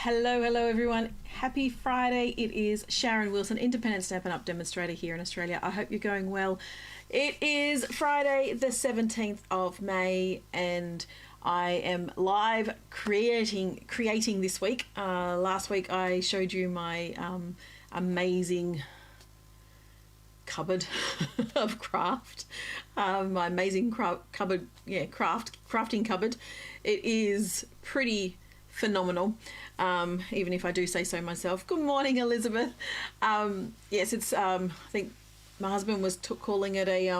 Hello everyone. Happy Friday. It is Sharon Wilson, independent Stampin' Up demonstrator here in Australia. I hope you're going well. It is Friday the 17th of May and I am live creating this week. Last week I showed you my amazing cupboard of craft, my amazing crafting cupboard. It is pretty phenomenal, even if I do say so myself. Good morning, Elizabeth. Yes, it's I think my husband was calling it a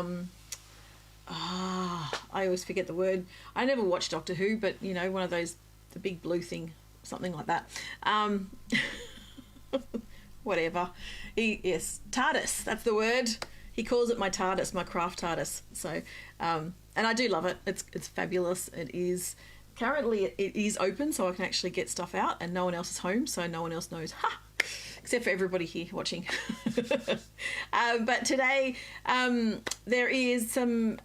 I always forget the word. I never watched Doctor Who, but you know, one of those, the big blue thing, something like that. Whatever. Yes, TARDIS, that's the word. He calls it my TARDIS, my craft TARDIS. So and I do love it. It's fabulous. It is currently, it is open, so I can actually get stuff out and no one else is home, so no one else knows, except for everybody here watching. But today there is some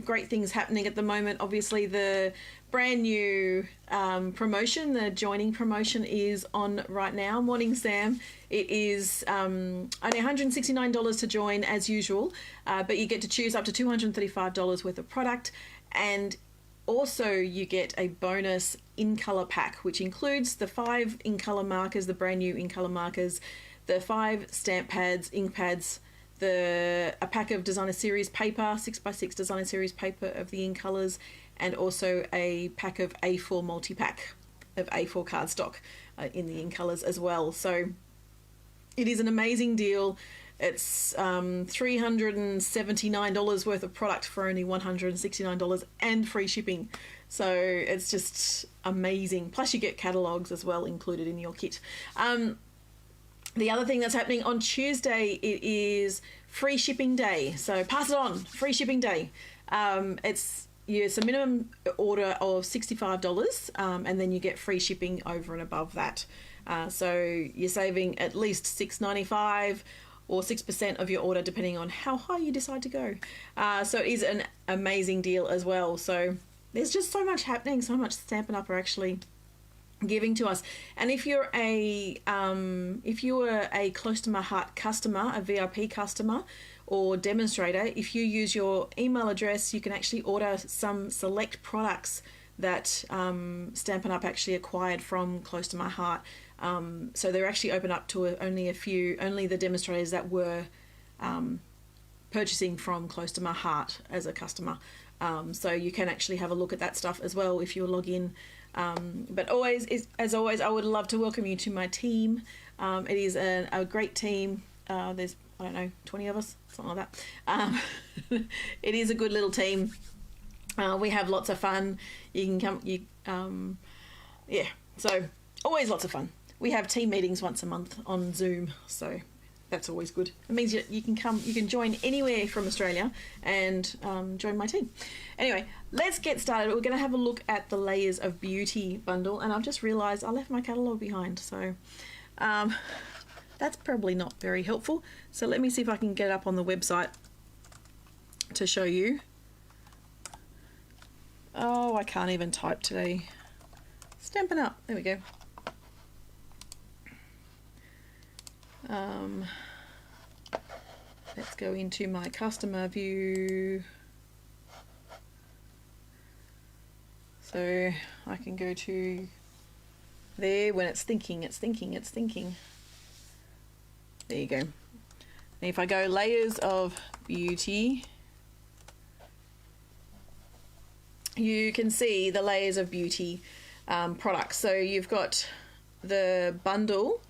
great things happening at the moment. Obviously the brand new promotion, the joining promotion, is on right now. Morning, Sam. It is only $169 to join as usual, but you get to choose up to $235 worth of product, and also you get a bonus in-colour pack, which includes the 5 in-colour markers, the brand new in-colour markers, the 5 stamp pads, ink pads, a pack of designer series paper, 6x6 designer series paper of the in-colours, and also a pack of A4 multi-pack of A4 cardstock in the in-colours as well. So it is an amazing deal. It's $379 worth of product for only $169 and free shipping. So it's just amazing. Plus you get catalogues as well included in your kit. The other thing that's happening on Tuesday, it is free shipping day. So pass it on, free shipping day. It's a minimum order of $65, and then you get free shipping over and above that. So you're saving at least $6.95 or 6% of your order, depending on how high you decide to go. So it is an amazing deal as well. So there's just so much happening, so much Stampin' Up are actually giving to us. And if you're a close to my heart customer, a VIP customer or demonstrator, if you use your email address, you can actually order some select products that Stampin' Up actually acquired from Close to My Heart. So they're actually open up to only the demonstrators that were purchasing from Close to My Heart as a customer. So you can actually have a look at that stuff as well if you log in. But as always, I would love to welcome you to my team. It is a great team. There's, I don't know, 20 of us, something like that. It is a good little team. We have lots of fun. You can come, yeah, so always lots of fun. We have team meetings once a month on Zoom, so that's always good. It means you can come, you can join anywhere from Australia and join my team. Anyway, let's get started. We're going to have a look at the Layers of Beauty bundle, and I've just realised I left my catalogue behind, so that's probably not very helpful. So let me see if I can get it up on the website to show you. Oh, I can't even type today. Stampin' Up. There we go. Let's go into my customer view. So I can go to there. When it's thinking, it's thinking, it's thinking. There you go. And if I go Layers of Beauty, you can see the Layers of Beauty products. So you've got the bundle,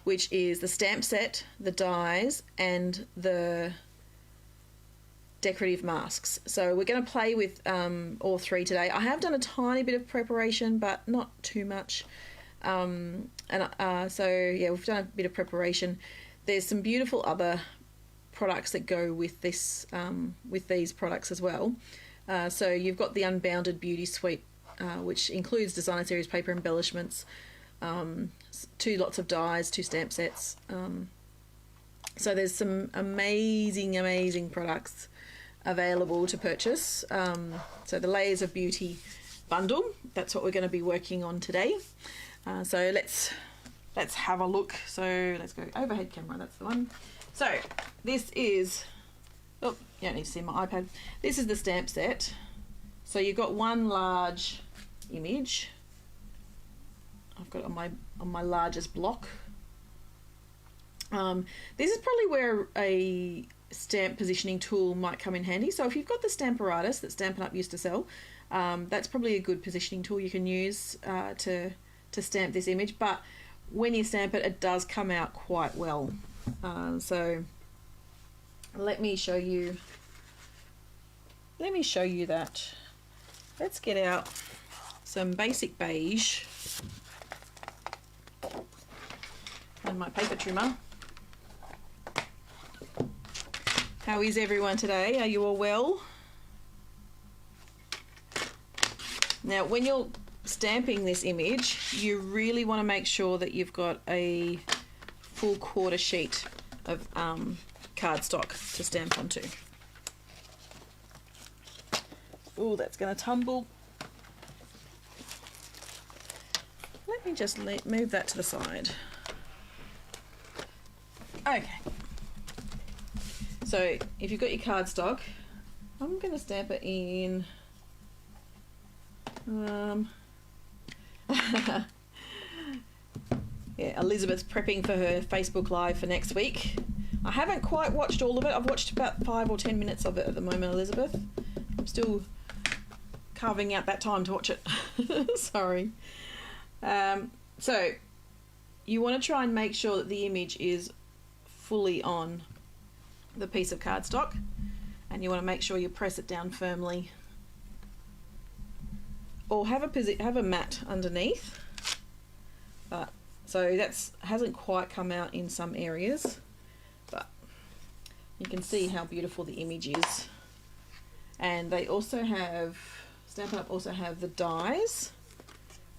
which is the stamp set, the dies, and the decorative masks. So we're going to play with all 3 today. I have done a tiny bit of preparation, but not too much. So yeah, we've done a bit of preparation. There's some beautiful other products that go with this, with these products as well. So you've got the Unbounded Beauty Suite, which includes designer series paper embellishments, 2 lots of dies, 2 stamp sets. So there's some amazing products available to purchase. So the Layers of Beauty bundle, that's what we're going to be working on today. So let's have a look. So let's go overhead camera, that's the one. So this is, oh, you don't need to see my iPad. This is the stamp set. So you've got one large image. I've got it on my largest block. This is probably where a stamp positioning tool might come in handy. So if you've got the Stamparatus that Stampin' Up used to sell, that's probably a good positioning tool you can use to stamp this image. But when you stamp it, it does come out quite well. So let me show you that. Let's get out some basic beige and my paper trimmer. How is everyone today? Are you all well? Now, when you're stamping this image, you really want to make sure that you've got a full quarter sheet of cardstock to stamp onto. Oh, that's going to tumble. Let me just move that to the side. Okay. So if you've got your cardstock, I'm going to stamp it in yeah, Elizabeth's prepping for her Facebook Live for next week. I haven't quite watched all of it. I've watched about 5 or 10 minutes of it at the moment, Elizabeth. I'm still carving out that time to watch it. Sorry. So you want to try and make sure that the image is fully on the piece of cardstock, and you want to make sure you press it down firmly, or have a mat underneath. So that's hasn't quite come out in some areas, but you can see how beautiful the image is. And they also have, Stampin' Up also have the dies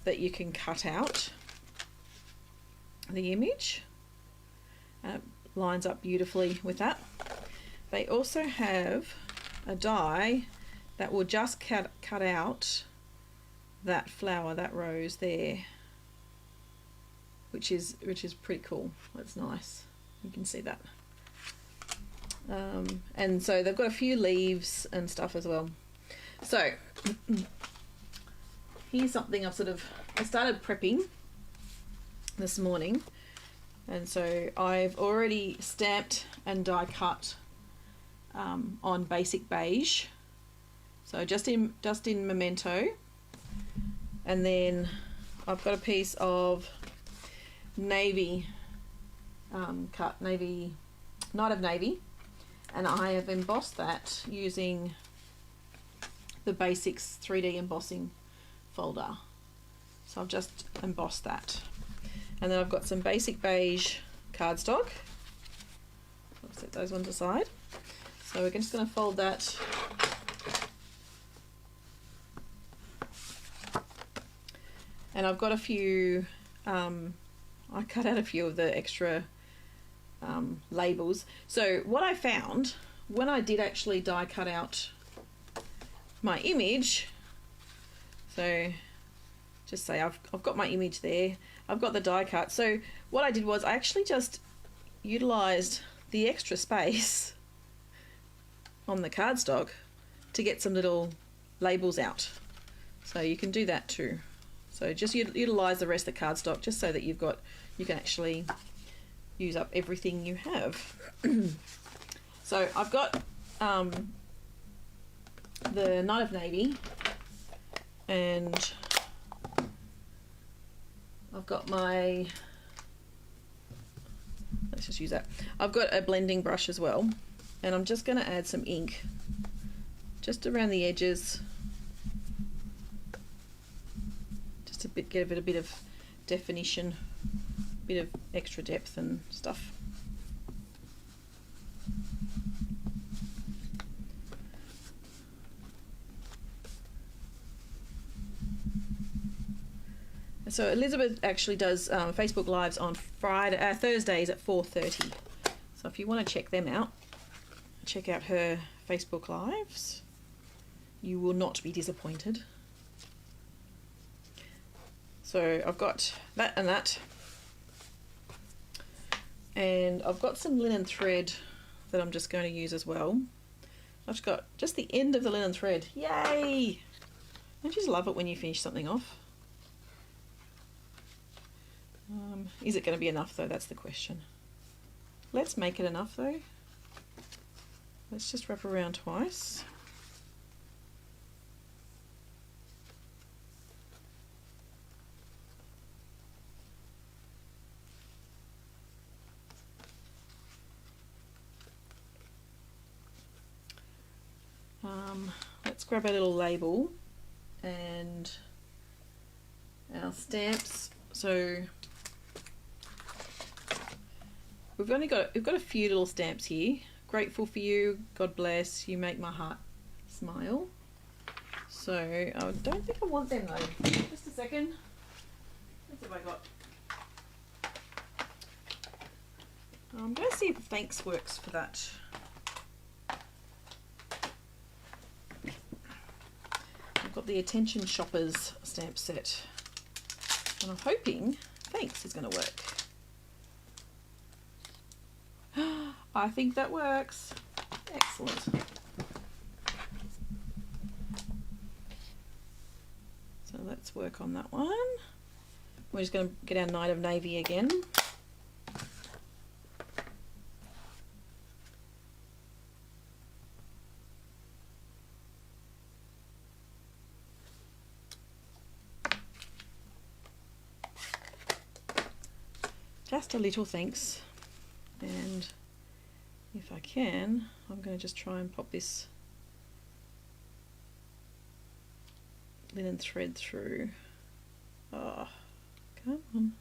that you can cut out the image. Lines up beautifully with that. They also have a die that will just cut out that flower, that rose there, which is pretty cool. That's nice. You can see that. And so they've got a few leaves and stuff as well. So here's something I started prepping this morning. And so I've already stamped and die cut on basic beige, so just in Memento, and then I've got a piece of navy cut, Night of Navy, and I have embossed that using the Basics 3D embossing folder. So I've just embossed that. And then I've got some basic beige cardstock. I'll set those ones aside. So we're just going to fold that. And I've got a few, I cut out a few of the extra labels. So what I found, when I did actually die cut out my image, so just say I've got my image there, I've got the die cut. So what I did was I actually just utilised the extra space on the cardstock to get some little labels out. So you can do that too. So just utilise the rest of the cardstock just so that you can actually use up everything you have. So I've got the Night of Navy, and I've got my, let's just use that. I've got a blending brush as well, and I'm just going to add some ink just around the edges, just to give it a bit of definition, a bit of extra depth and stuff. So Elizabeth actually does Facebook Lives on Thursdays at 4:30. So if you want to check them out, check out her Facebook Lives. You will not be disappointed. So I've got that and that. And I've got some linen thread that I'm just going to use as well. I've got just the end of the linen thread. Yay! Don't you just love it when you finish something off? Is it going to be enough though? That's the question. Let's make it enough though. Let's just wrap around twice. Let's grab a little label and our stamps. So we've got a few little stamps here. Grateful for you, God bless, you make my heart smile. So I don't think I want them though. Just a second. What have I got? I'm going to see if thanks works for that. I've got the Attention Shoppers stamp set, and I'm hoping thanks is going to work. I think that works. Excellent. So let's work on that one. We're just going to get our Night of Navy again. Just a little thanks, and if I can, I'm going to just try and pop this linen thread through. Oh, come on.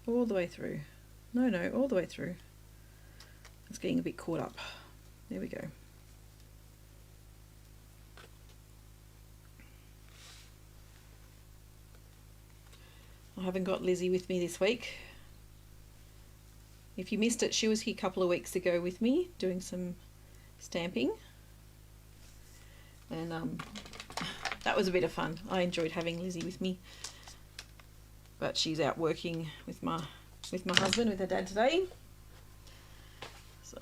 All the way through. No, all the way through. It's getting a bit caught up. There we go. I haven't got Lizzie with me this week. If you missed it, she was here a couple of weeks ago with me doing some stamping, and that was a bit of fun. I enjoyed having Lizzie with me, but she's out working with my husband, with her dad today. So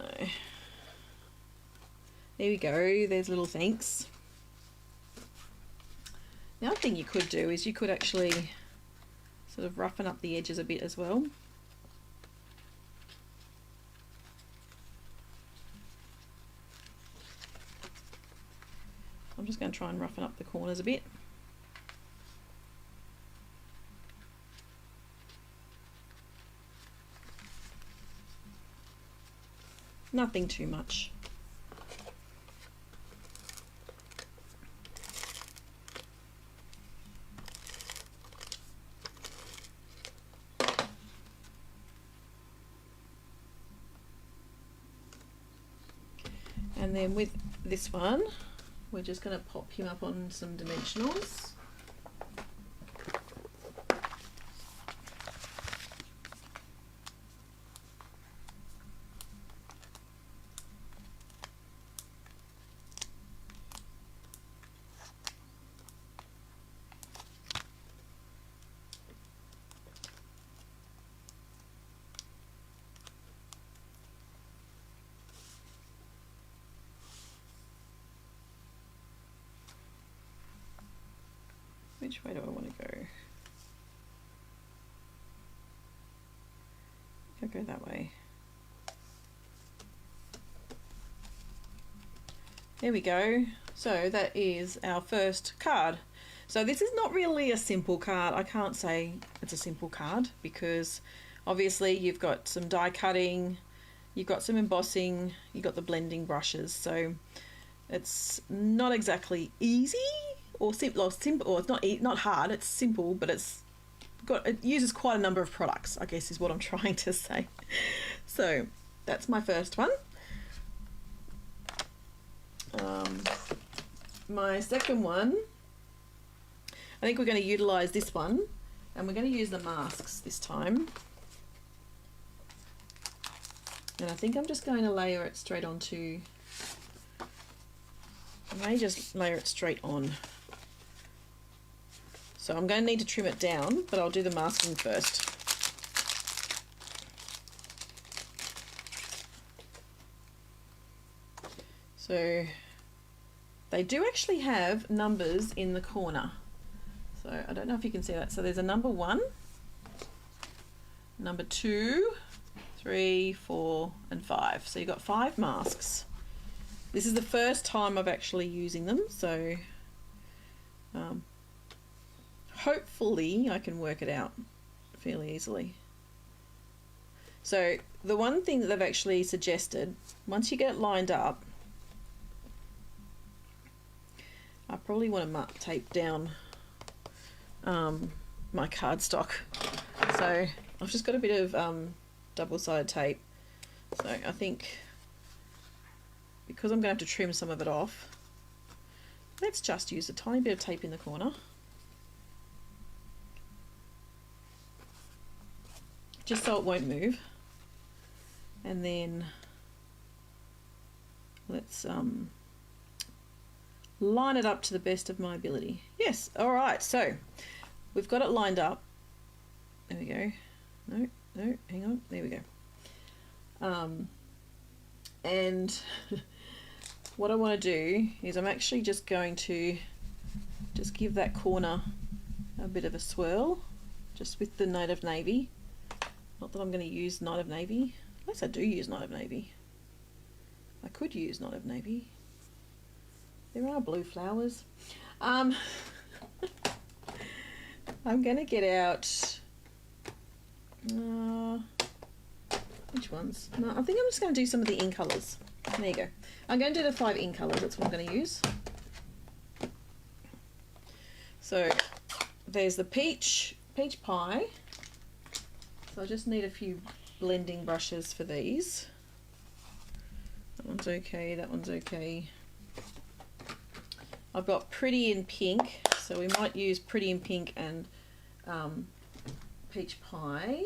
there we go, there's little thanks. The other thing you could do is you could actually sort of roughen up the edges a bit as well. I'm just going to try and roughen up the corners a bit. Nothing too much. And then with this one, we're just going to pop him up on some dimensionals. Which way do I want to go? I'll go that way. There we go. So that is our first card. So this is not really a simple card. I can't say it's a simple card because obviously you've got some die cutting, you've got some embossing, you've got the blending brushes. So it's not exactly easy. Or simple, or it's not hard. It's simple, but it uses quite a number of products, I guess is what I'm trying to say. So that's my first one. My second one, I think we're going to utilize this one, and we're going to use the masks this time. And I think I'm just going to layer it straight onto. I may just layer it straight on. So I'm going to need to trim it down, but I'll do the masking first. So they do actually have numbers in the corner. So I don't know if you can see that. So there's a number 1, number 2, 3, 4, and 5. So you've got 5 masks. This is the first time I've actually using them, so hopefully I can work it out fairly easily. So the one thing that they've actually suggested, once you get it lined up, I probably want to tape down my cardstock. So I've just got a bit of double-sided tape. So I think because I'm going to have to trim some of it off, let's just use a tiny bit of tape in the corner. Just so it won't move. And then let's line it up to the best of my ability. Yes, all right, so we've got it lined up. There we go. No, hang on, there we go. And what I want to do is I'm actually just going to just give that corner a bit of a swirl, just with the Night of Navy. Not that I'm going to use Night of Navy, unless I do use Night of Navy. I could use Night of Navy. There are blue flowers. I'm going to get out... which ones? No, I think I'm just going to do some of the in colours. There you go. I'm going to do the 5 in colours. That's what I'm going to use. So there's the peach pie. So I just need a few blending brushes for these. That one's okay. That one's okay. I've got Pretty in Pink, so we might use Pretty in Pink and peach pie.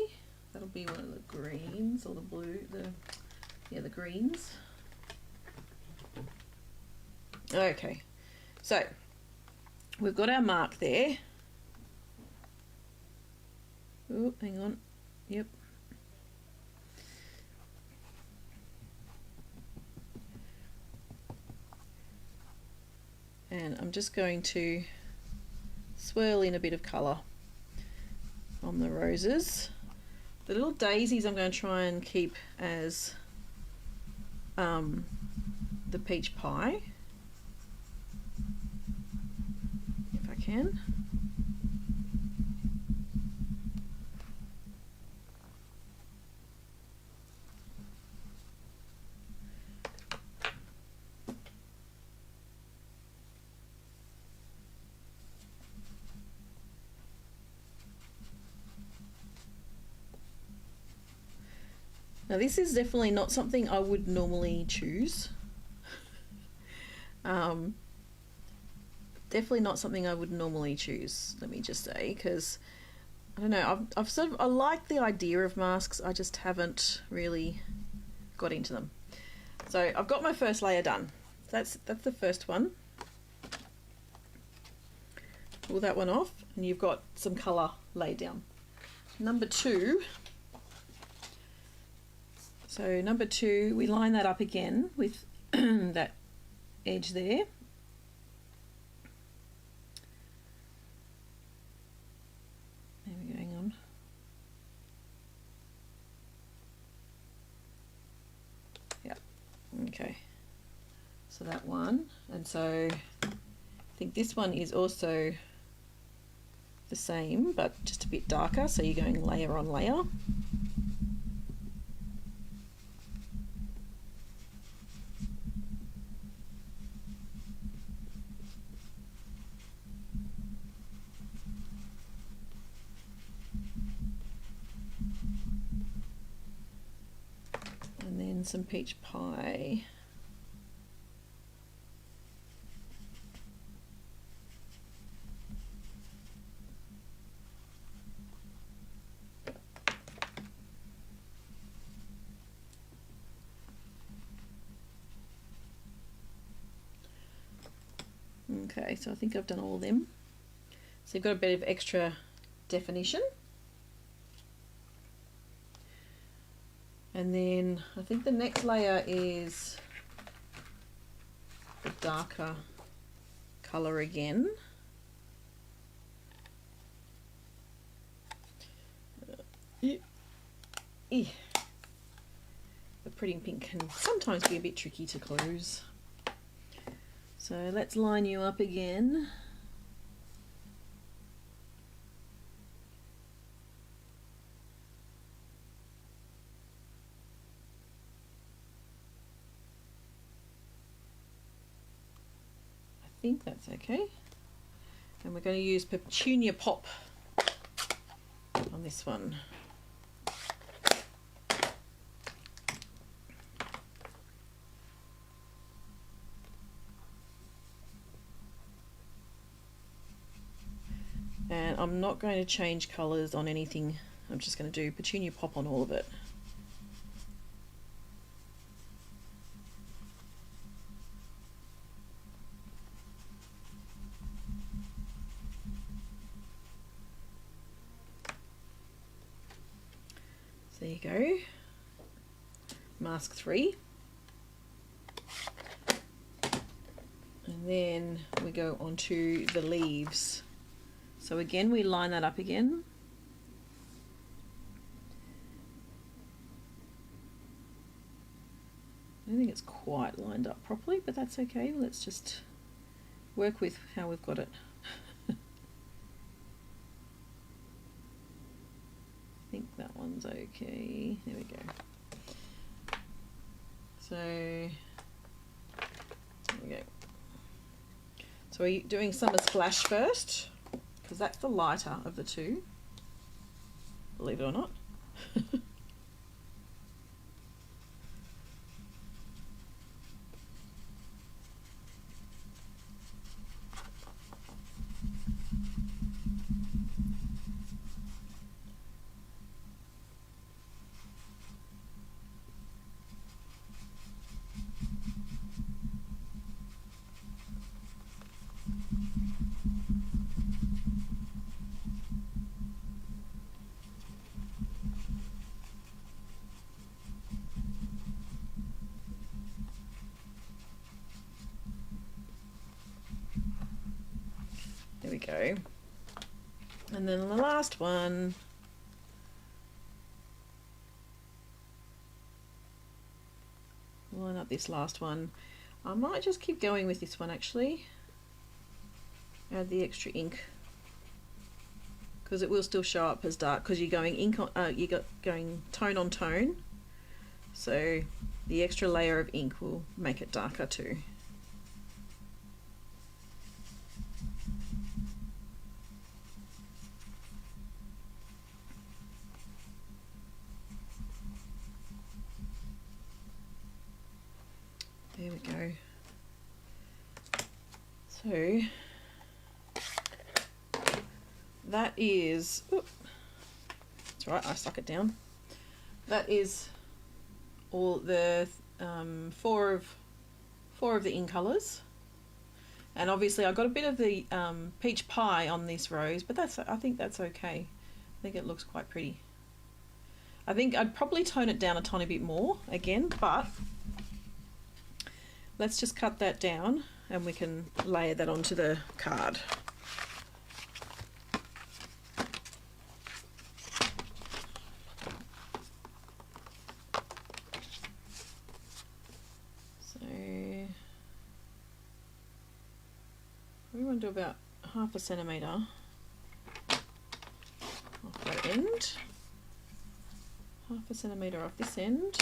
That'll be one of the greens or the blue, the greens. Okay, so we've got our mark there. Oh, hang on. Yep. And I'm just going to swirl in a bit of colour on the roses. The little daisies I'm going to try and keep as the peach pie, if I can. Now this is definitely not something I would normally choose. Definitely not something I would normally choose, let me just say, because I don't know, I like the idea of masks, I just haven't really got into them. So I've got my first layer done. That's the first one. Pull that one off and you've got some colour laid down. Number 2. So number 2, we line that up again with that edge there. There we go, hang on. Yeah, okay. So that one, and so I think this one is also the same, but just a bit darker, so you're going layer on layer. And then some peach pie. Okay, so I think I've done all of them. So you've got a bit of extra definition. And then I think the next layer is the darker colour again. The pretty pink can sometimes be a bit tricky to close. So let's line you up again. I think that's okay. And we're going to use Petunia Pop on this one. And I'm not going to change colours on anything. I'm just going to do Petunia Pop on all of it. There you go. Mask 3. And then we go on to the leaves. So again, we line that up again. I don't think it's quite lined up properly, but that's okay. Let's just work with how we've got it. I think that one's okay. There we go. So, there we go. So we're doing Summer Splash first, because that's the lighter of the two, believe it or not. There we go. And then the last one, line up this last one. I might just keep going with this one actually. Add the extra ink, because it will still show up as dark because you're going ink on, going tone on tone. So the extra layer of ink will make it darker too. There we go. So that is, that's right, I stuck it down. That is all the four of the in colours, and obviously I got a bit of the peach pie on this rose, but I think that's okay. I think it looks quite pretty. I think I'd probably tone it down a tiny bit more again, but let's just cut that down and we can layer that onto the card. So we want to do about 1/2 centimetre off that end, 1/2 centimetre off this end.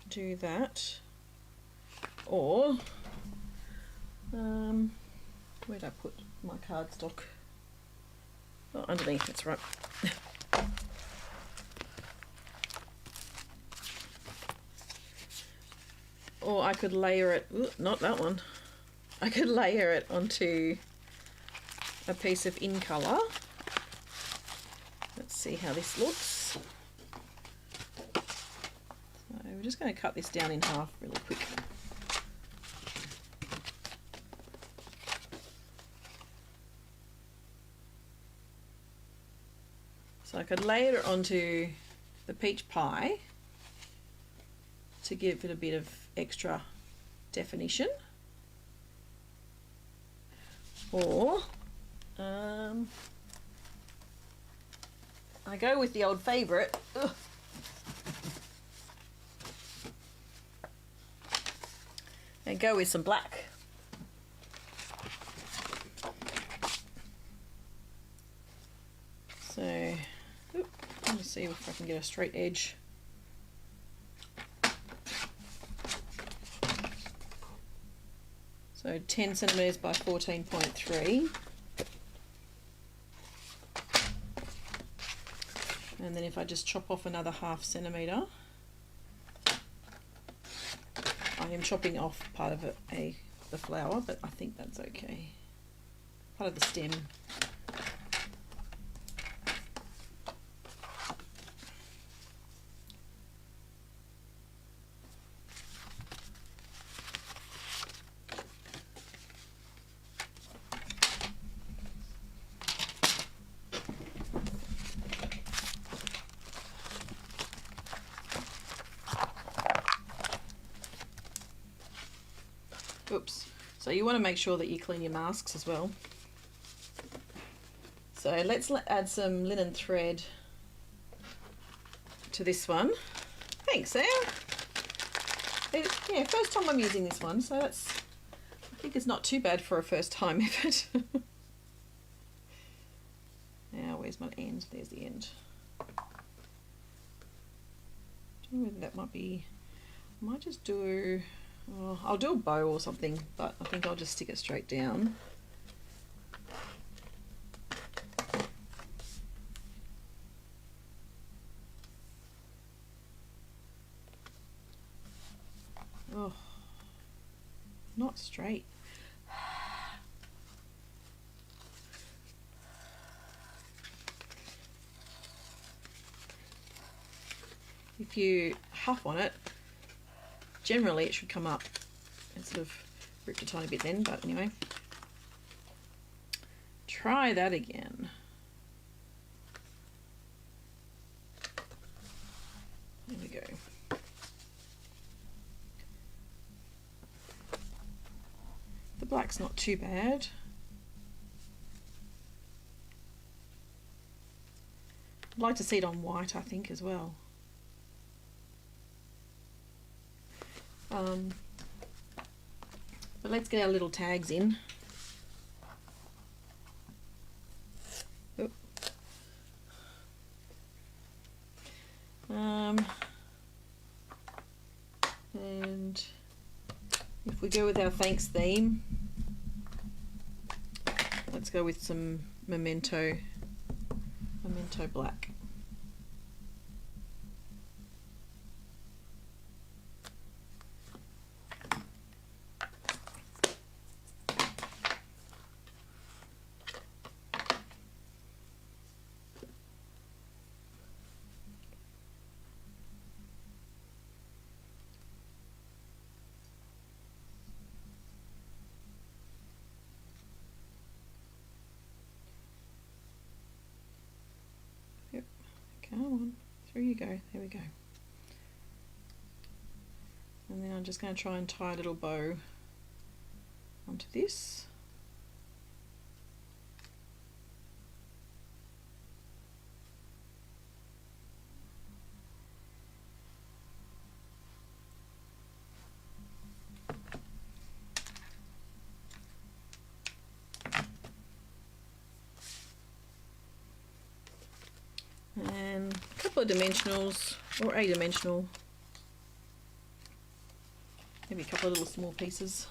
Do that, or where did I put my cardstock? Oh, underneath, that's right. Or I could layer it, ooh, not that one, I could layer it onto a piece of in colour. Let's see how this looks. We're just going to cut this down in half really quick. So I could layer it onto the peach pie to give it a bit of extra definition. Or I go with the old favourite. And go with some black. So, let me see if I can get a straight edge. So 10 centimetres by 14.3. And then if I just chop off another ½ centimetre, I am chopping off part of the flower, but I think that's okay. Part of the stem. Oops. So you want to make sure that you clean your masks as well. So let's add some linen thread to this one. Thanks, Sam. Yeah, first time I'm using this one, so I think it's not too bad for a first time effort. Now, where's my end? There's the end. I don't know whether that might be, I might just do, I'll do a bow or something, but I think I'll just stick it straight down. Oh, not straight. If you huff on it, generally it should come up. It sort of ripped a tiny bit then, but anyway. Try that again. There we go. The black's not too bad. I'd like to see it on white, I think, as well. But let's get our little tags in. And if we go with our thanks theme, let's go with some memento black. Come on, through you go. There we go. And then I'm just going to try and tie a little bow onto this. And a couple of dimensionals, or a dimensional, maybe a couple of little small pieces.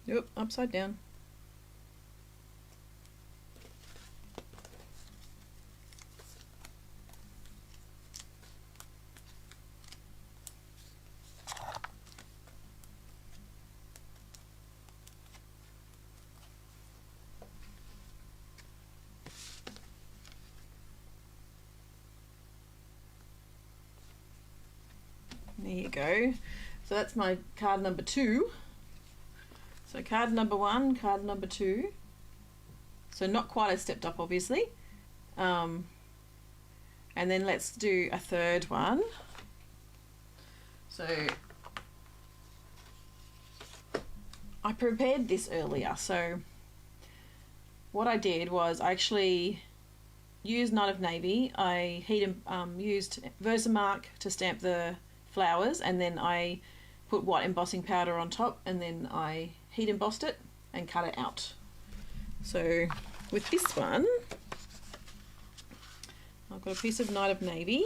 Yep, upside down. you go. So that's my card number 2. So card number 1, card number 2. So not quite as stepped up, obviously. And then let's do a third one. So I prepared this earlier. So what I did was I actually used Night of Navy. I used Versamark to stamp the flowers, and then I put white embossing powder on top, and then I heat embossed it and cut it out. So with this one, I've got a piece of Night of Navy.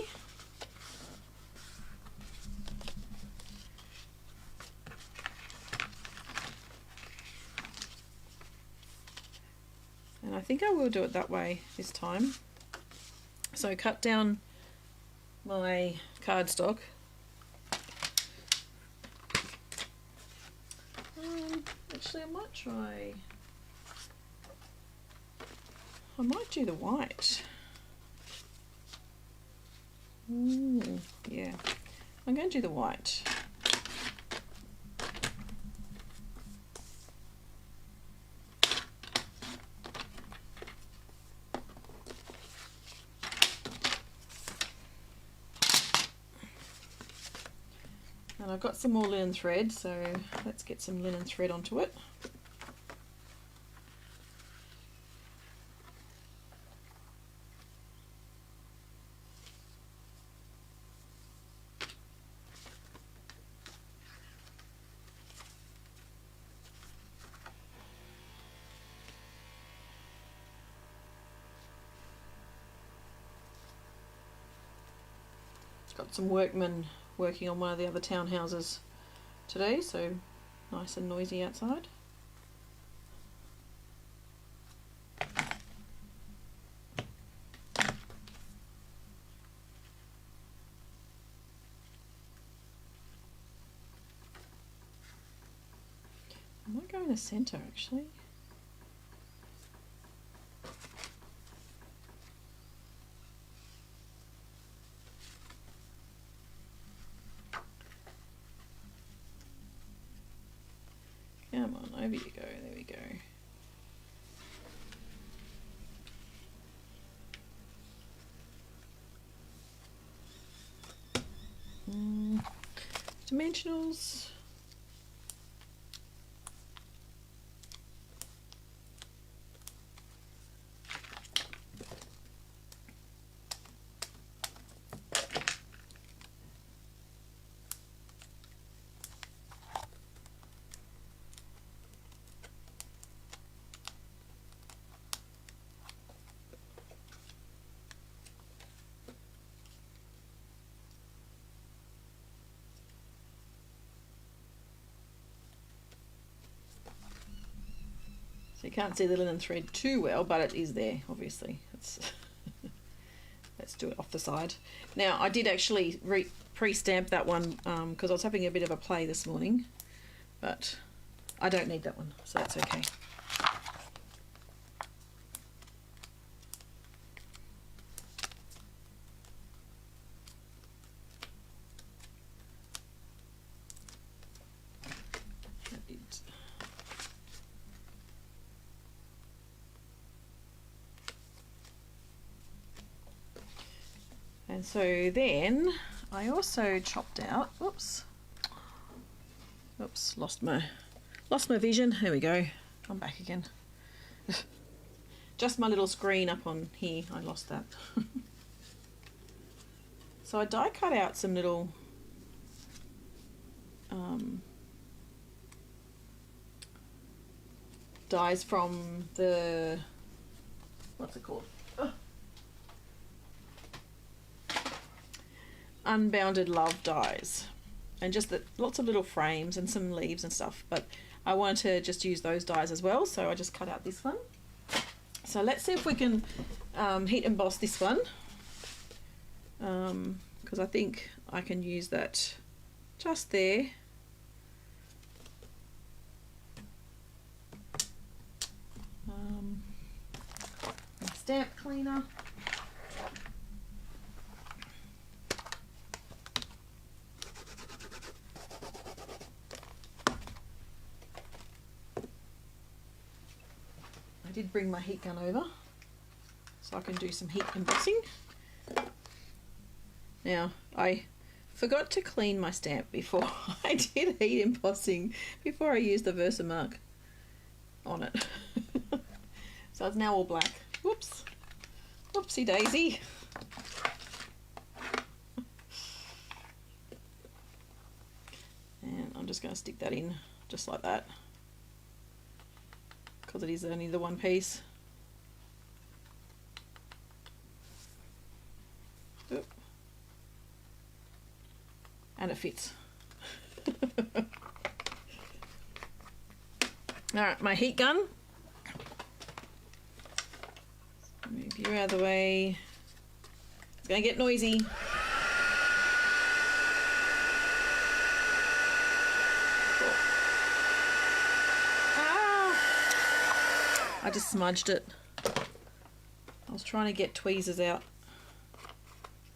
And I think I will do it that way this time. So cut down my cardstock. Actually, I might do the white. Ooh, yeah, I'm going to do the white. And I've got some more linen thread, so let's get some linen thread onto it. Got some workmen working on one of the other townhouses today, so nice and noisy outside. I might go in the centre actually. Come on, over you go, there we go. Dimensionals. So you can't see the linen thread too well, but it is there, obviously. Let's do it off the side. Now, I did actually pre-stamp that one because I was having a bit of a play this morning, but I don't need that one, so that's okay. And so then I also chopped out, oops, lost my vision. There we go. I'm back again. Just my little screen up on here, I lost that. So I die cut out some little dies from the, what's it called? Unbounded Love dies, and just lots of little frames and some leaves and stuff, but I wanted to just use those dies as well, so I just cut out this one. So let's see if we can heat emboss this one, because I think I can use that just there. Stamp cleaner. did bring my heat gun over so I can do some heat embossing. Now, I forgot to clean my stamp before I did heat embossing, before I used the Versamark on it. So it's now all black. Whoops. Whoopsie daisy. And I'm just going to stick that in just like that, because it is only the one piece. Oop. And it fits. Alright, my heat gun. Move you out of the way. It's going to get noisy. I just smudged it. I was trying to get tweezers out.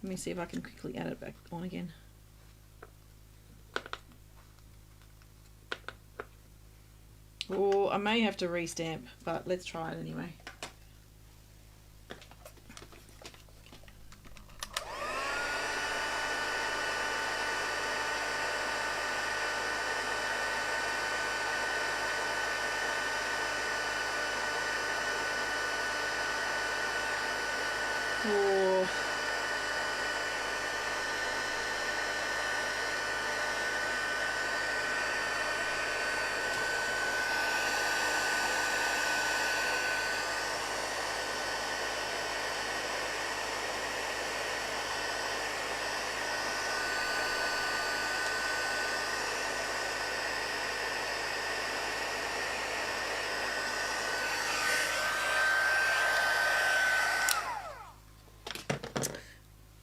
Let me see if I can quickly add it back on again. Or I may have to restamp, but let's try it anyway. Oh.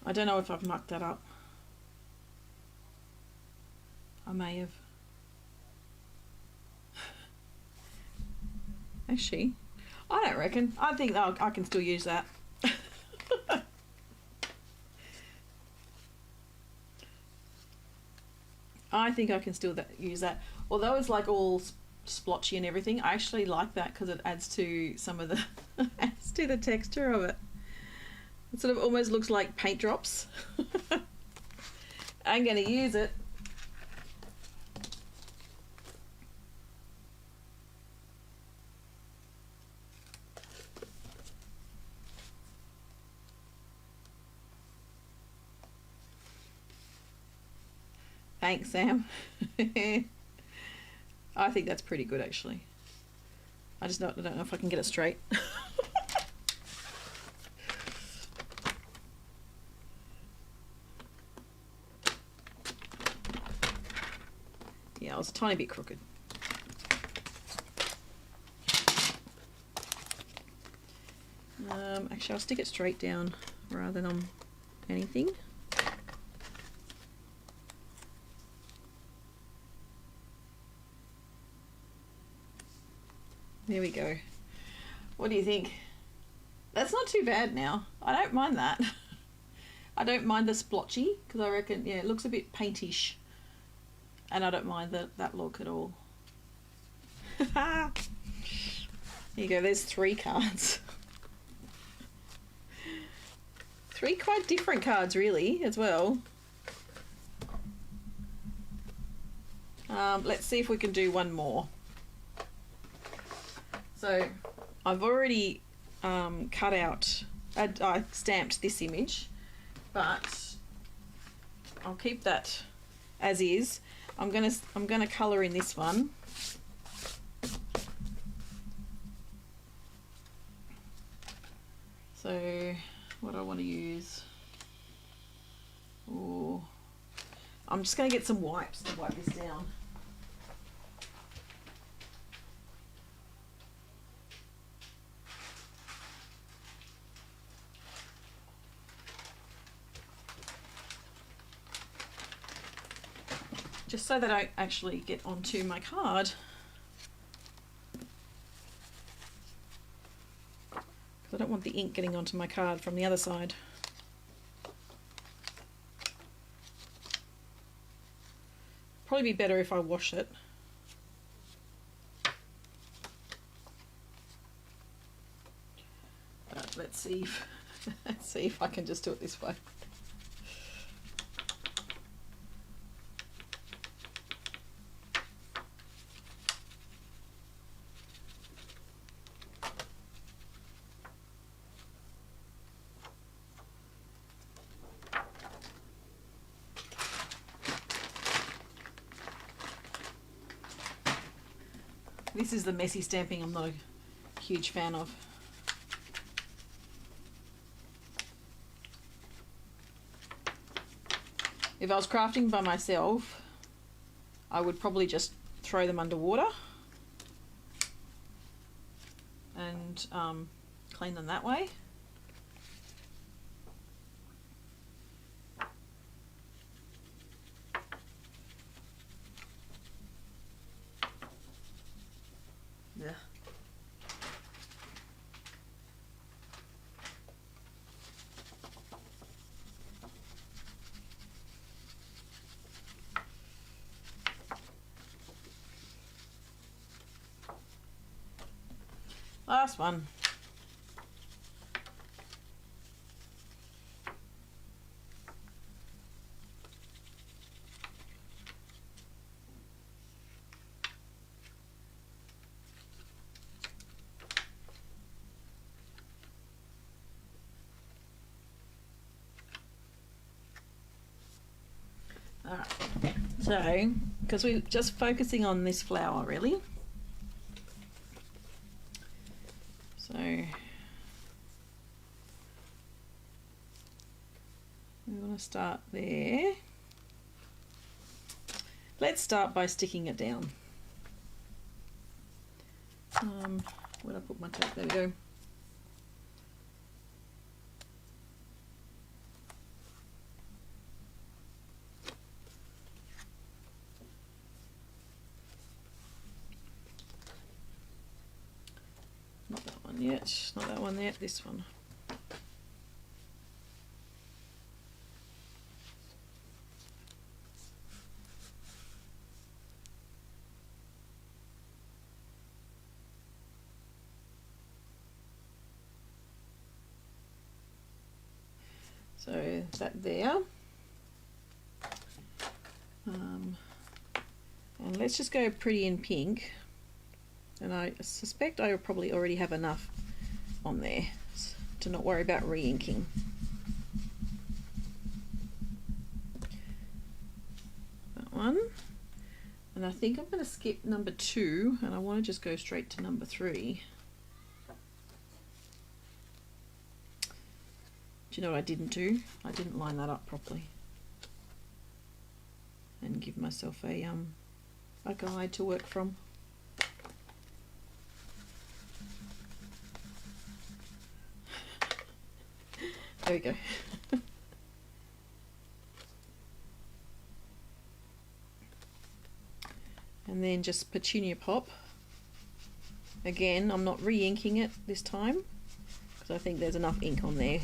I don't know if I've mucked that up. I may have. Actually, I don't reckon. I think I can still use that. I think I can still use that. Although it's like all splotchy and everything, I actually like that because it adds to some of the adds to the texture of it. It sort of almost looks like paint drops. I'm going to use it. Thanks, Sam. I think that's pretty good, actually. I don't know if I can get it straight. Yeah, I was a tiny bit crooked. Actually, I'll stick it straight down rather than on anything. There we go. What do you think? That's not too bad now. I don't mind that. I don't mind the splotchy because I reckon, yeah, it looks a bit paintish. And I don't mind that look at all. There you go, there's 3 cards. 3 quite different cards really as well. Let's see if we can do one more. So I've already cut out, I stamped this image, but I'll keep that as is. I'm gonna colour in this one. So what I want to use, oh, I'm just going to get some wipes to wipe this down. Just so that I actually get onto my card. I don't want the ink getting onto my card from the other side. Probably be better if I wash it. let's see if I can just do it this way. This is the messy stamping I'm not a huge fan of. If I was crafting by myself, I would probably just throw them underwater and clean them that way. Yeah. Last one. Alright, so because we're just focusing on this flower really, so we want to start there. Let's start by sticking it down. Where'd I put my tape? There we go. Not that one yet, not that one yet, this one. So that there. And let's just go pretty in pink. And I suspect I probably already have enough on there to not worry about re-inking. That one. And I think I'm going to skip number 2 and I want to just go straight to number 3. Do you know what I didn't do? I didn't line that up properly. And give myself a guide to work from. There we go. And then just petunia pop. Again, I'm not re-inking it this time because I think there's enough ink on there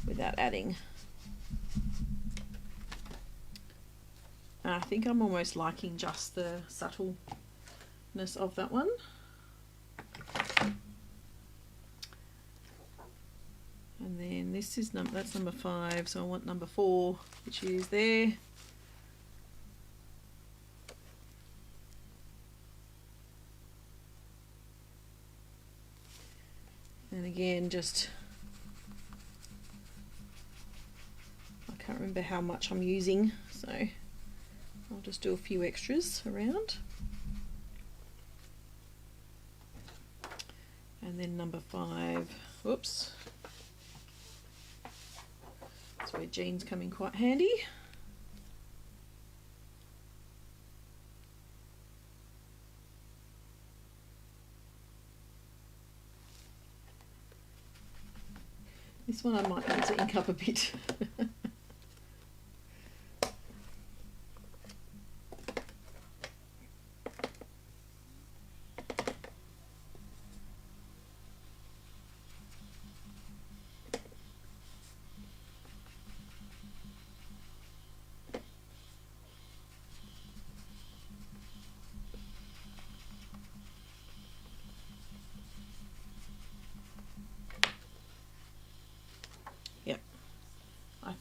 without adding. And I think I'm almost liking just the subtleness of that one. And then this is that's number 5, so I want number 4, which is there. And again, just I can't remember how much I'm using, so I'll just do a few extras around. And then number 5, whoops. That's where jeans come in quite handy. This one I might need to ink up a bit.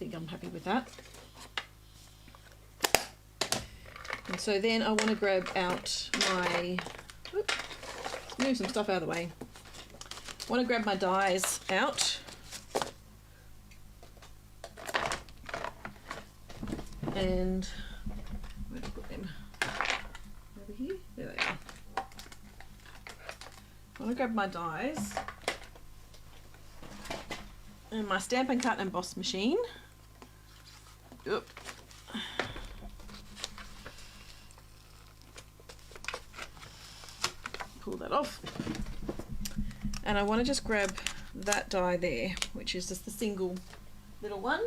think I'm happy with that. And so then I want to grab out my, oops, move some stuff out of the way. I want to grab my dies out. And where to put them? Over here? There they are. I want to grab my dies and my Stampin' Cut and Emboss machine. Oop. Pull that off. And I want to just grab that die there, which is just the single little one.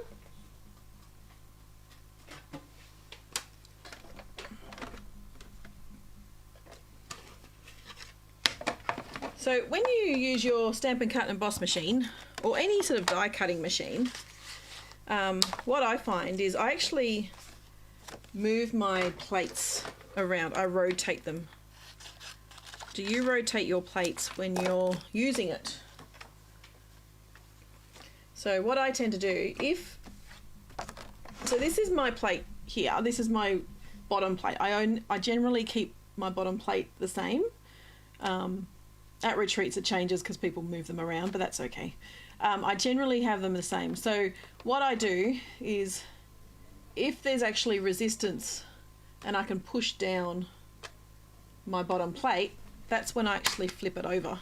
So when you use your Stampin' Cut and Emboss machine, or any sort of die cutting machine, what I find is I actually move my plates around. I rotate them. Do you rotate your plates when you're using it? So what I tend to do, so this is my plate here. This is my bottom plate. I generally keep my bottom plate the same. At retreats it changes because people move them around, but that's okay. I generally have them the same. So what I do is, if there's actually resistance and I can push down my bottom plate, that's when I actually flip it over.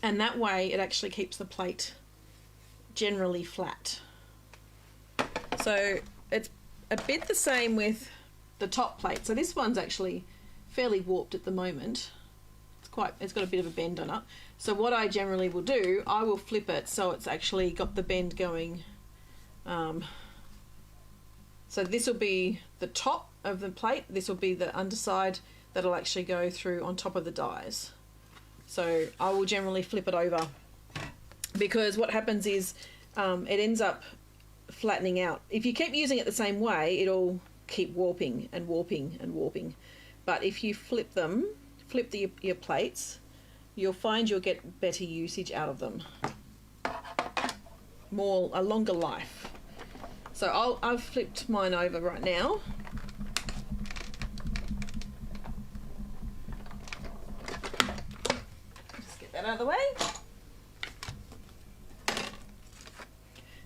And that way it actually keeps the plate generally flat. So it's a bit the same with the top plate. So this one's actually fairly warped at the moment. It's got a bit of a bend on it. So what I generally will do, I will flip it so it's actually got the bend going. So this will be the top of the plate. This will be the underside that'll actually go through on top of the dies. So I will generally flip it over, because what happens is it ends up flattening out. If you keep using it the same way, it'll keep warping and warping and warping. But if you flip your plates, you'll find you'll get better usage out of them. A longer life. So I've flipped mine over right now. Just get that out of the way.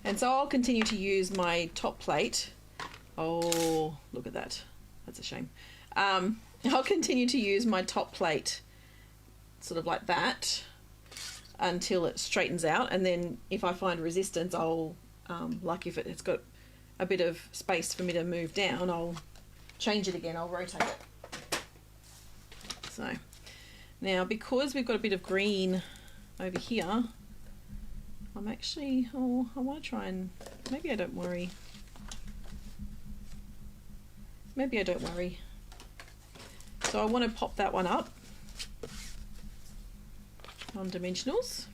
And so I'll continue to use my top plate. Oh, look at that. That's a shame. I'll continue to use my top plate sort of like that until it straightens out, and then if I find resistance, I'll like if it's got a bit of space for me to move down, I'll change it again, I'll rotate it. So now, because we've got a bit of green over here, I'm actually, I want to try and, maybe I don't worry. So I want to pop that one up on dimensionals.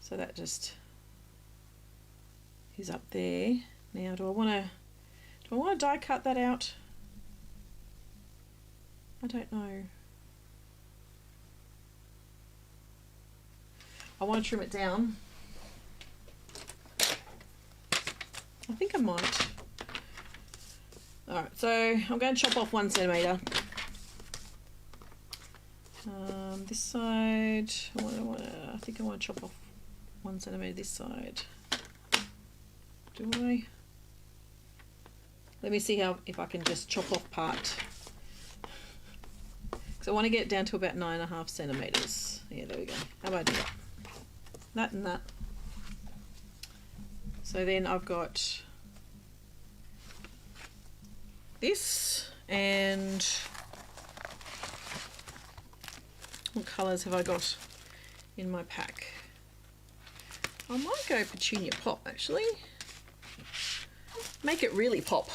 So that just is up there. Now, do I want to die cut that out? I don't know. I want to trim it down. I think I might. Alright, so I'm going to chop off 1 centimetre. This side, I think I want to chop off 1 centimetre this side. Do I? Let me see if I can just chop off part. So I want to get down to about 9.5 centimetres. Yeah, there we go. How about that? That and that. So then I've got this, and what colours have I got in my pack? I might go Petunia Pop, actually. Make it really pop.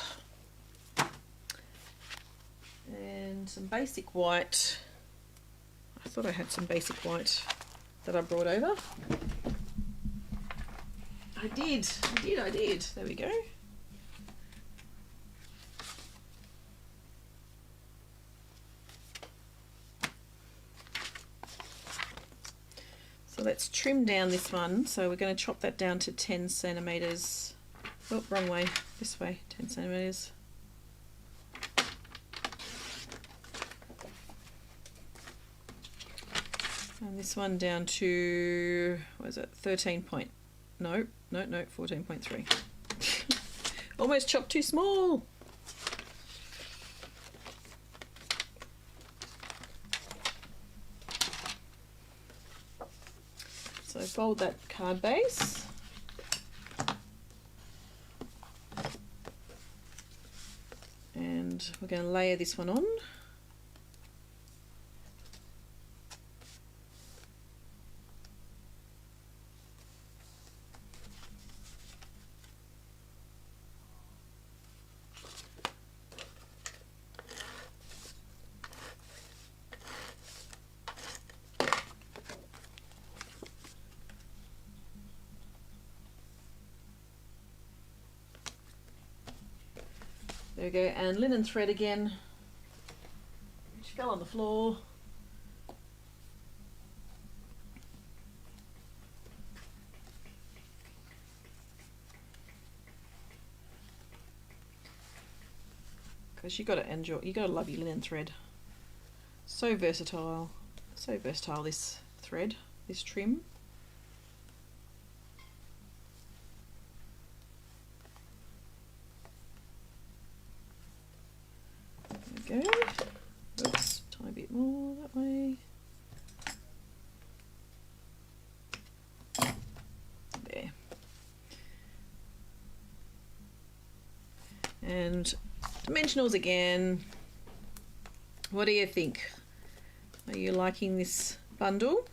And some basic white. I thought I had some basic white that I brought over. I did. There we go. let's trim down this one. So we're going to chop that down to 10 centimetres. Oh, wrong way. This way, 10 centimetres. And this one down to, what is it, 13 point, no, 14.3. Almost chopped too small. So fold that card base. And we're going to layer this one on. There we go, and linen thread again, which fell on the floor. Because you got to enjoy, you got to love your linen thread. So versatile this thread, this trim. Go. Oops, tiny bit more that way. There. And dimensionals again. What do you think? Are you liking this bundle?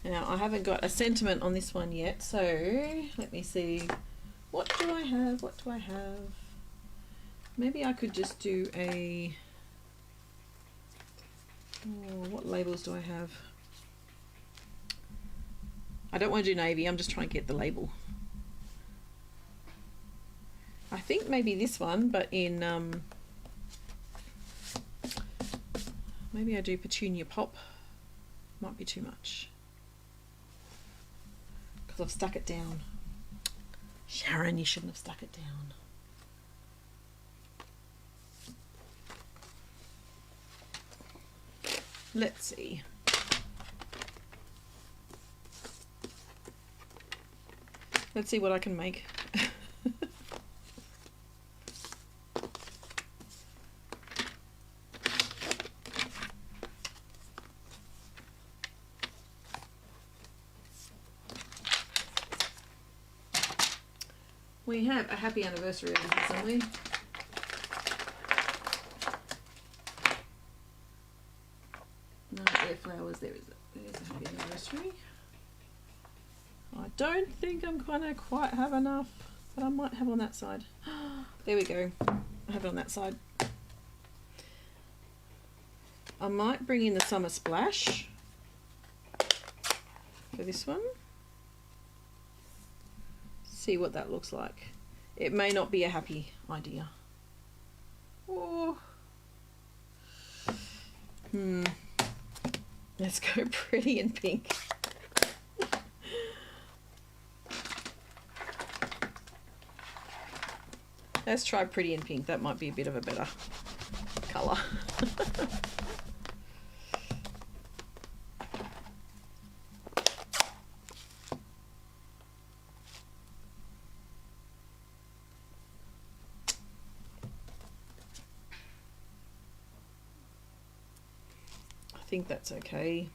Now, I haven't got a sentiment on this one yet, so let me see. What do I have? What do I have? Maybe I could just do a... Oh, what labels do I have? I don't want to do navy, I'm just trying to get the label. I think maybe this one, but in... maybe I do petunia pop. Might be too much. I've stuck it down. Sharon, you shouldn't have stuck it down. Let's see. Let's see what I can make. We have a happy anniversary over here somewhere. No air flowers, there's a happy anniversary. I don't think I'm gonna quite have enough, but I might have on that side. There we go. I have it on that side. I might bring in the summer splash for this one. See what that looks like. It may not be a happy idea. Oh. Let's go pretty in pink. Let's try pretty in pink. That might be a bit of a better colour. I think that's okay.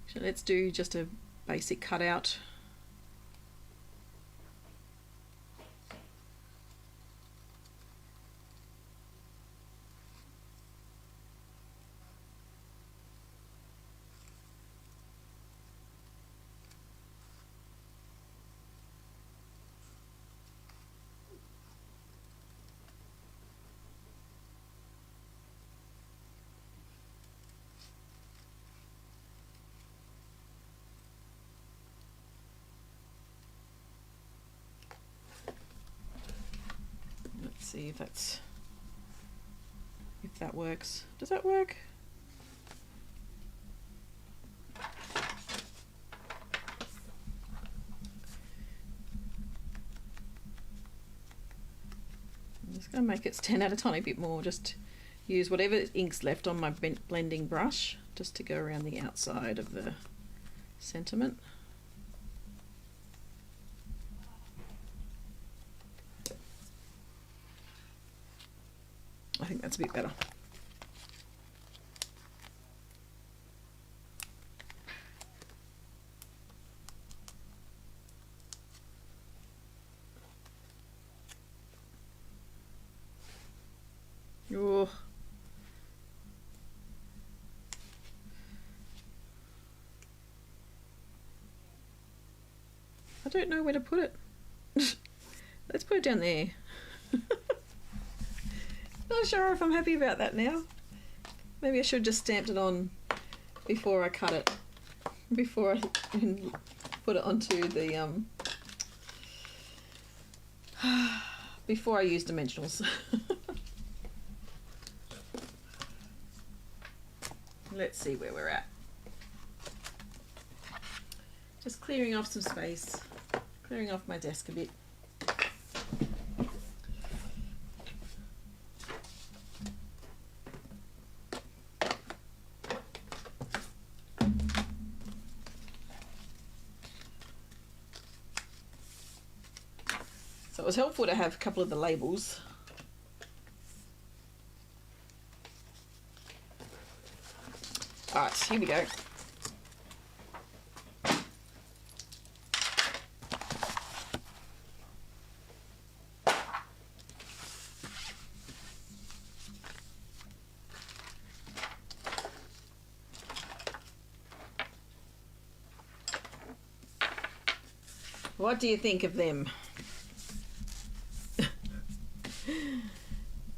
So let's do just a basic cutout. see if that works. Does that work? I'm just going to make it stand out a tiny bit more. Just use whatever ink's left on my blending brush just to go around the outside of the sentiment. I think that's a bit better. Oh. I don't know where to put it. Let's put it down there. Not sure if I'm happy about that now. Maybe I should just stamped it on before I cut it. Before I put it onto the before I use dimensionals. Let's see where we're at. Just clearing off some space, clearing off my desk a bit. So it was helpful to have a couple of the labels. All right, here we go. What do you think of them? There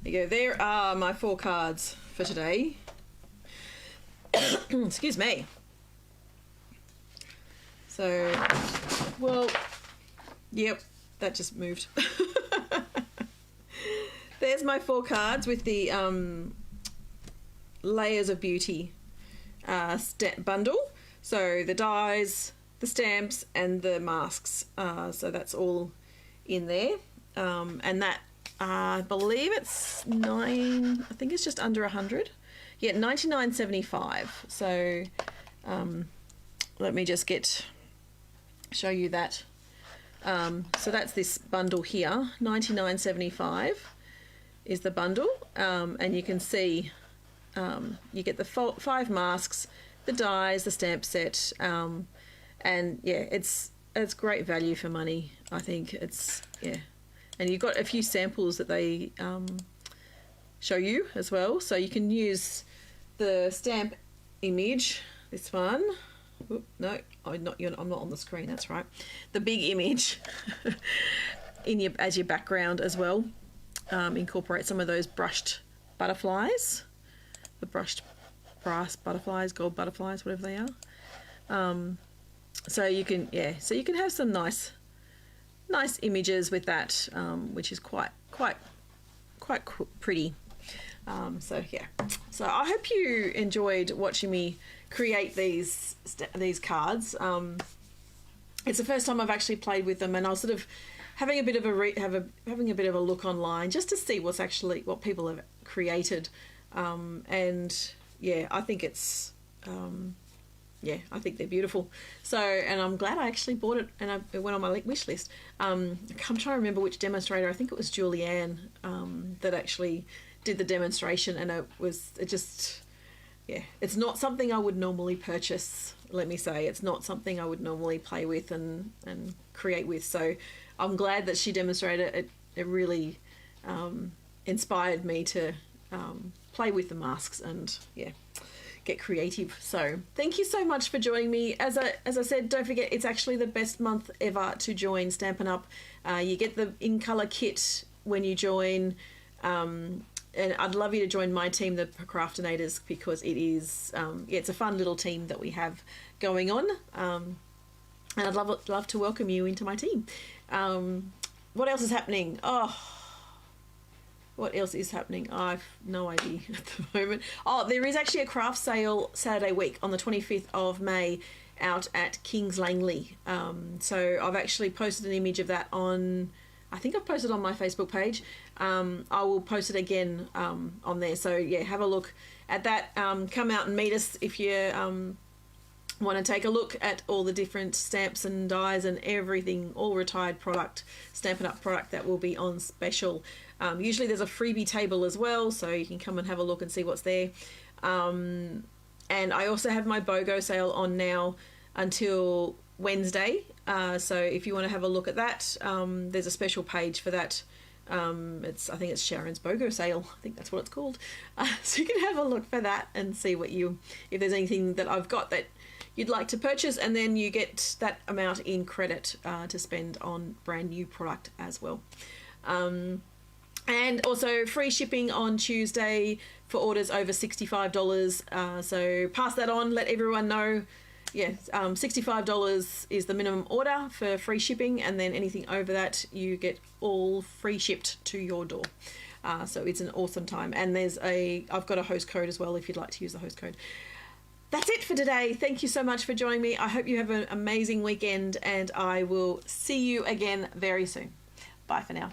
you go. There are my 4 cards for today. Excuse me. So, well, yep, that just moved. There's my 4 cards with the Layers of Beauty bundle. So the dies, the stamps, and the masks. So that's all in there. And that, I believe it's I think it's just under 100. Yeah, $99.75. So let me just show you that. So that's this bundle here. $99.75 is the bundle, and you can see you get the 5 masks, the dies, the stamp set, and yeah, it's great value for money. I think it's, yeah, and you've got a few samples that they show you as well, so you can use the stamp image, this one. Oop, no, I'm not on the screen, that's right. The big image as your background as well. Incorporate some of those brushed butterflies, the brushed brass butterflies, gold butterflies, whatever they are. So you can, yeah, so you can have some nice images with that, which is quite pretty. So yeah, so I hope you enjoyed watching me create these cards. It's the first time I've actually played with them, and I was sort of having a bit of having a bit of a look online just to see what people have created, and yeah, I think it's yeah, I think they're beautiful. So, and I'm glad I actually bought it, and it went on my wish list. I'm trying to remember which demonstrator. I think it was Julianne that actually did the demonstration, and it just, yeah, it's not something I would normally purchase. Let me say, it's not something I would normally play with and create with. So, I'm glad that she demonstrated it. It really inspired me to play with the masks and, yeah, get creative. So thank you so much for joining me. As I said, don't forget, it's actually the best month ever to join Stampin' Up. You get the in color kit when you join, and I'd love you to join my team, the Procrastinators, because it is yeah, it's a fun little team that we have going on, and I'd love to welcome you into my team. What else is happening? Oh, What else is happening? I've no idea at the moment. Oh, there is actually a craft sale Saturday week on the 25th of May out at Kings Langley. So I've actually posted an image of that on, I think I've posted on my Facebook page. I will post it again on there. So yeah, have a look at that. Come out and meet us if you want to take a look at all the different stamps and dies and everything, all retired product, Stampin' Up product that will be on special. Usually there's a freebie table as well, so you can come and have a look and see what's there. And I also have my BOGO sale on now until Wednesday. So if you want to have a look at that, there's a special page for that. I think it's Sharon's BOGO sale. I think that's what it's called. So you can have a look for that and see if there's anything that I've got that you'd like to purchase, and then you get that amount in credit to spend on brand new product as well. And also free shipping on Tuesday for orders over $65. So pass that on, let everyone know. Yeah, $65 is the minimum order for free shipping, and then anything over that you get all free shipped to your door. So it's an awesome time. And I've got a host code as well if you'd like to use the host code. That's it for today. Thank you so much for joining me. I hope you have an amazing weekend, and I will see you again very soon. Bye for now.